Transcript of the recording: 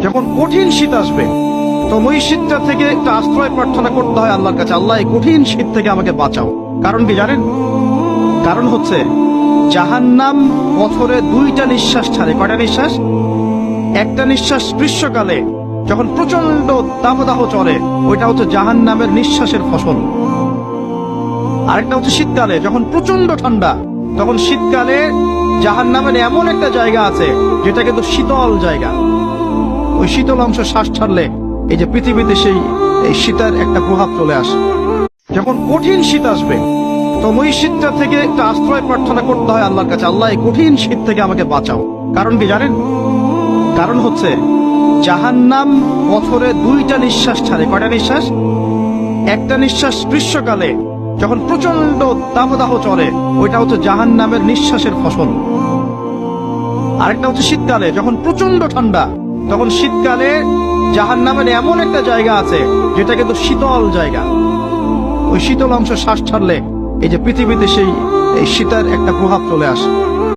যখন কঠিন শীত আসবে তো ওই শীতটা থেকে একটা আশ্রয় প্রার্থনা করতে হয় আল্লাহর কাছে, আল্লাহ এই কঠিন শীত থেকে আমাকে বাঁচাও। কারণ কি জানেন? কারণ হচ্ছে জাহান্নাম বছরে 2টা নিঃশ্বাস ছাড়ে। কয়টা নিঃশ্বাস? একটা নিঃশ্বাস গ্রীষ্মকালে যখন প্রচন্ড দাবদাহ চলে, ওইটা হচ্ছে জাহান্নামের নিঃশ্বাসের ফসল। আরেকটা হচ্ছে শীতকালে যখন প্রচন্ড ঠান্ডা, তখন শীতকালে জাহান্নামের এমন একটা জায়গা আছে যেটা কিন্তু শীতল জায়গা। ওই শীতল অংশ শ্বাস ছাড়লে এই যে পৃথিবীতে এই শীতের একটা প্রভাব চলে আসে। যখন কঠিন শীত আসবে তো ওই শীতটা থেকে একটা আশ্রয় প্রার্থনা করতে হয় আল্লাহর কাছে, আল্লাহ এই কঠিন শীত থেকে আমাকে বাঁচাও। কারণ কি জানেন? কারণ হচ্ছে জাহান্নাম বছরে 2টা নিঃশ্বাস ছাড়ে। কয়টা নিঃশ্বাস? একটা নিঃশ্বাস গ্রীষ্মকালে যখন প্রচন্ড দাবদাহ চলে, ওইটা হচ্ছে জাহান্নামের নিঃশ্বাসের ফসল। আরেকটা হচ্ছে শীতকালে যখন প্রচন্ড ঠান্ডা, তখন শীতকালে জাহান্নামের এমন একটা জায়গা আছে যেটা কিন্তু শীতল জায়গা। ওই শীতল অংশ শ্বাস ছাড়লে এই যে পৃথিবীতে এই শীতের একটা প্রভাব চলে আসে।